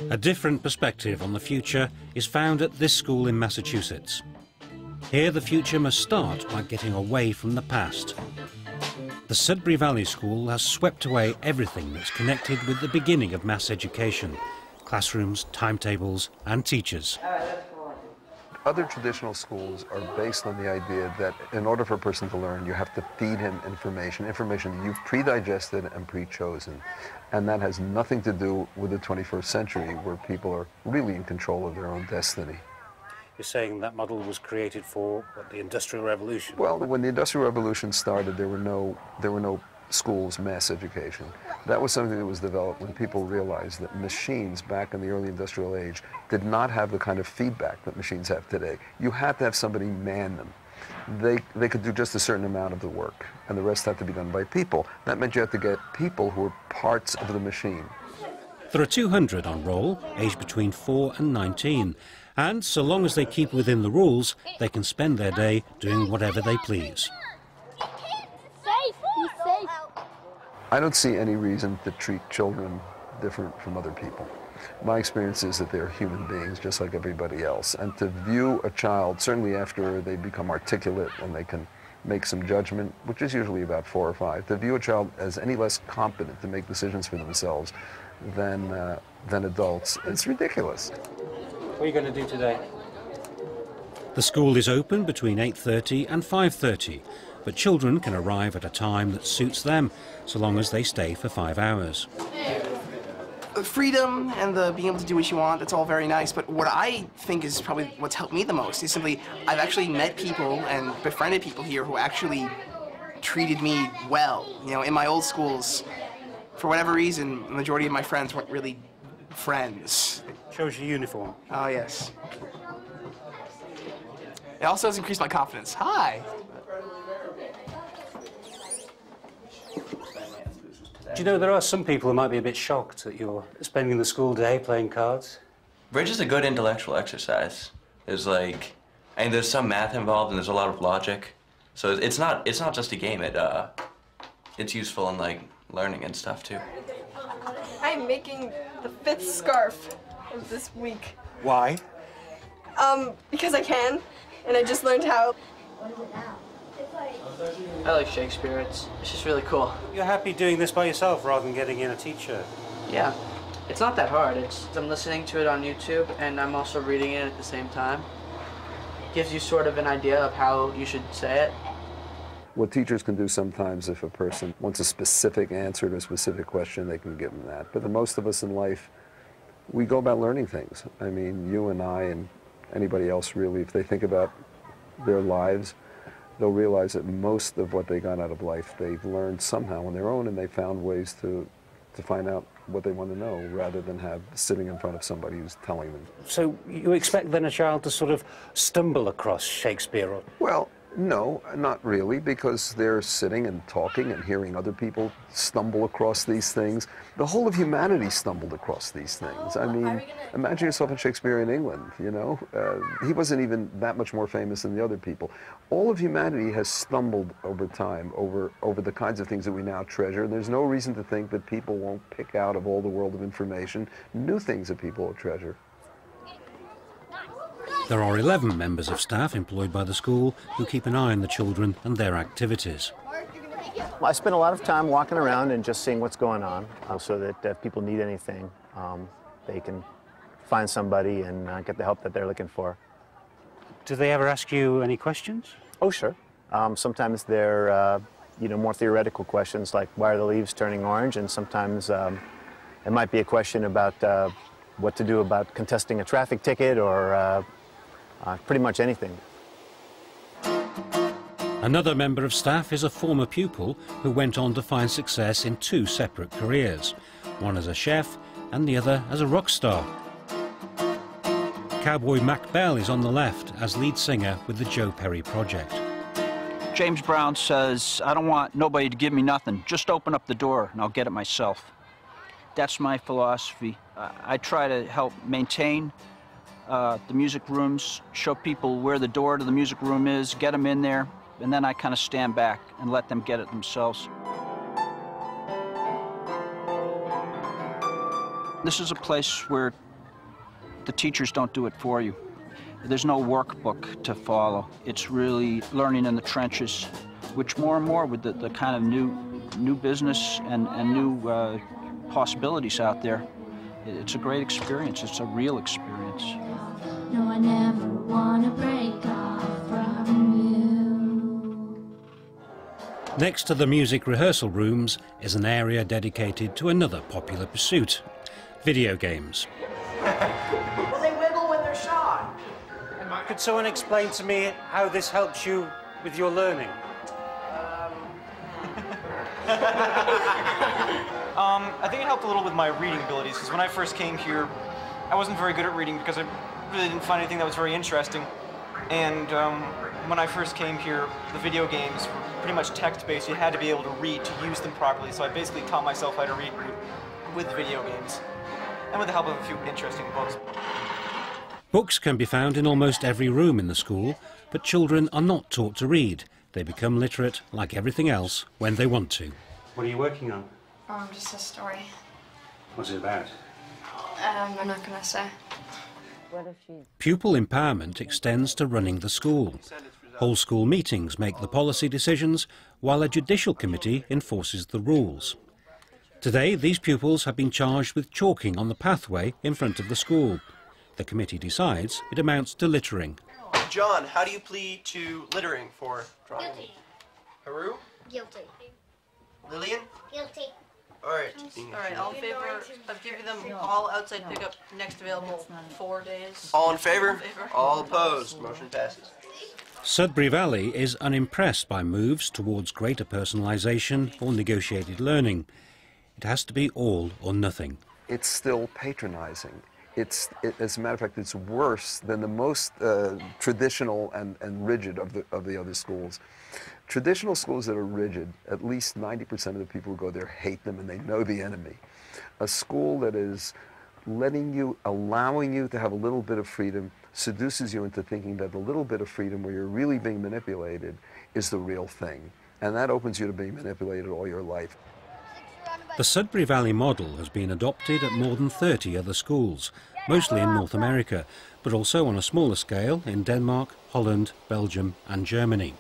A different perspective on the future is found at this school in Massachusetts. Here the future must start by getting away from the past. The Sudbury Valley School has swept away everything that's connected with the beginning of mass education: classrooms, timetables and teachers. Other traditional schools are based on the idea that in order for a person to learn, you have to feed him information that you've pre-digested and pre-chosen. And that has nothing to do with the 21st century, where people are really in control of their own destiny. You're saying that model was created for what, the Industrial Revolution? Well, when the Industrial Revolution started, there were no schools, mass education. That was something that was developed when people realized that machines back in the early industrial age did not have the kind of feedback that machines have today. You had to have somebody man them. They could do just a certain amount of the work, and the rest had to be done by people. That meant you had to get people who were parts of the machine. There are 200 on roll, aged between 4 and 19, and so long as they keep within the rules, they can spend their day doing whatever they please. I don't see any reason to treat children different from other people. My experience is that they're human beings just like everybody else, and to view a child, certainly after they become articulate and they can make some judgment, which is usually about 4 or 5, to view a child as any less competent to make decisions for themselves than adults, it's ridiculous. What are you going to do today? The school is open between 8:30 and 5:30, but children can arrive at a time that suits them, so long as they stay for 5 hours. The freedom and the being able to do what you want, that's all very nice, but what I think is probably what's helped me the most is simply I've actually met people and befriended people here who actually treated me well. You know, in my old schools, for whatever reason, the majority of my friends weren't really friends. Shows your uniform. Oh, yes. It also has increased my confidence. Hi. Do you know there are some people who might be a bit shocked that you're spending the school day playing cards? Bridge is a good intellectual exercise. There's like, and there's some math involved and there's a lot of logic. So it's not just a game. It's useful in like learning and stuff too. I'm making the 5th scarf of this week. Why? Because I can, and I just learned how. I like Shakespeare. It's just really cool. You're happy doing this by yourself rather than getting in a teacher? Yeah. It's not that hard. I'm listening to it on YouTube, and I'm also reading it at the same time. Gives you sort of an idea of how you should say it. What teachers can do sometimes, if a person wants a specific answer to a specific question, they can give them that. But the most of us in life, we go about learning things. I mean, you and I and anybody else really, if they think about their lives, they'll realize that most of what they got out of life, they've learned somehow on their own, and they found ways to find out what they want to know, rather than have sitting in front of somebody who's telling them. So you expect then a child to sort of stumble across Shakespeare? Or... Well, no, not really, because they're sitting and talking and hearing other people stumble across these things. The whole of humanity stumbled across these things. I mean, imagine yourself in Shakespeare in England, you know? He wasn't even that much more famous than the other people. All of humanity has stumbled over time, over the kinds of things that we now treasure. And there's no reason to think that people won't pick out of all the world of information new things that people will treasure. There are 11 members of staff employed by the school who keep an eye on the children and their activities. Well, I spend a lot of time walking around and just seeing what's going on, so that if people need anything, they can find somebody and get the help that they're looking for. Do they ever ask you any questions? Oh, sure. Sometimes they're more theoretical questions like, why are the leaves turning orange? And sometimes it might be a question about what to do about contesting a traffic ticket, or pretty much anything. Another member of staff is a former pupil who went on to find success in 2 separate careers, one as a chef and the other as a rock star. Cowboy Mac Bell is on the left as lead singer with the Joe Perry Project. James Brown says, I don't want nobody to give me nothing, just open up the door and I'll get it myself. That's my philosophy. I try to help maintain the music rooms, show people where the door to the music room is, get them in there, and then I kind of stand back and let them get it themselves. This is a place where the teachers don't do it for you. There's no workbook to follow. It's really learning in the trenches, which more and more with the kind of new business and new possibilities out there, it's a great experience. It's a real experience. No, I never want to break off from you. Next to the music rehearsal rooms is an area dedicated to another popular pursuit: video games. Well, they wiggle when they're shy. Could someone explain to me how this helps you with your learning? I think it helped a little with my reading abilities, because when I first came here, I wasn't very good at reading because I really didn't find anything that was very interesting. And when I first came here, the video games were pretty much text-based. You had to be able to read to use them properly, so I basically taught myself how to read with video games, and with the help of a few interesting books. Books can be found in almost every room in the school, but children are not taught to read. They become literate, like everything else, when they want to. What are you working on? Just a story. What's it about? I'm not gonna say. Pupil empowerment extends to running the school. Whole school meetings make the policy decisions, while a judicial committee enforces the rules. Today, these pupils have been charged with chalking on the pathway in front of the school. The committee decides it amounts to littering. John, how do you plead to littering for drawing? Guilty. Haru? Guilty. Lillian? Guilty. All right. All right, all in favor of giving them all outside pickup next available 4 days? All in favor? All opposed? Motion passes. Sudbury Valley is unimpressed by moves towards greater personalisation or negotiated learning. It has to be all or nothing. It's still patronising. As a matter of fact, it's worse than the most traditional and rigid of the other schools. Traditional schools that are rigid, at least 90% of the people who go there hate them and they know the enemy. A school that is allowing you to have a little bit of freedom, seduces you into thinking that the little bit of freedom where you're really being manipulated is the real thing. And that opens you to being manipulated all your life. The Sudbury Valley model has been adopted at more than 30 other schools, mostly in North America, but also on a smaller scale in Denmark, Holland, Belgium and Germany.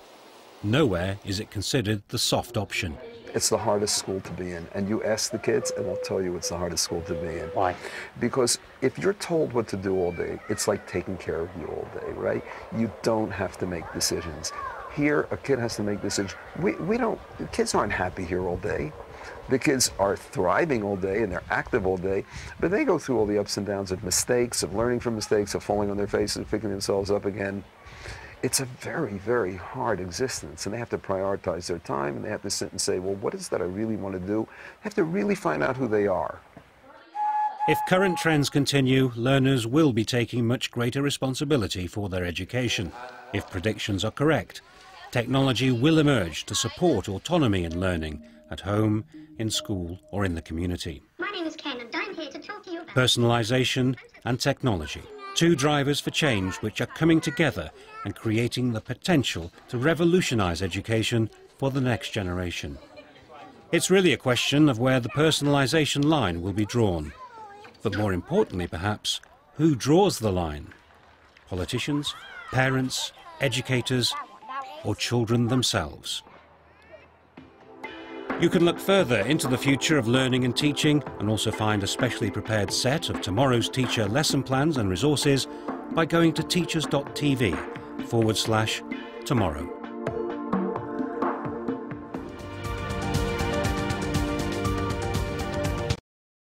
Nowhere is it considered the soft option. It's the hardest school to be in, and you ask the kids and they'll tell you it's the hardest school to be in. Why? Because if you're told what to do all day, it's like taking care of you all day, right? You don't have to make decisions. Here, a kid has to make decisions. The kids aren't happy here all day. The kids are thriving all day and they're active all day, but they go through all the ups and downs of mistakes, of learning from mistakes, of falling on their faces, picking themselves up again. It's a very, very hard existence, and they have to prioritize their time, and they have to sit and say, well, what is that I really want to do? They have to really find out who they are. If current trends continue, learners will be taking much greater responsibility for their education. If predictions are correct, technology will emerge to support autonomy in learning, at home, in school or in the community. My name is Ken and I'm here to talk to you about Personalisation and technology, two drivers for change which are coming together and creating the potential to revolutionise education for the next generation. It's really a question of where the personalisation line will be drawn. But more importantly, perhaps, who draws the line? Politicians, parents, educators, or children themselves? You can look further into the future of learning and teaching and also find a specially prepared set of tomorrow's teacher lesson plans and resources by going to teachers.tv/tomorrow.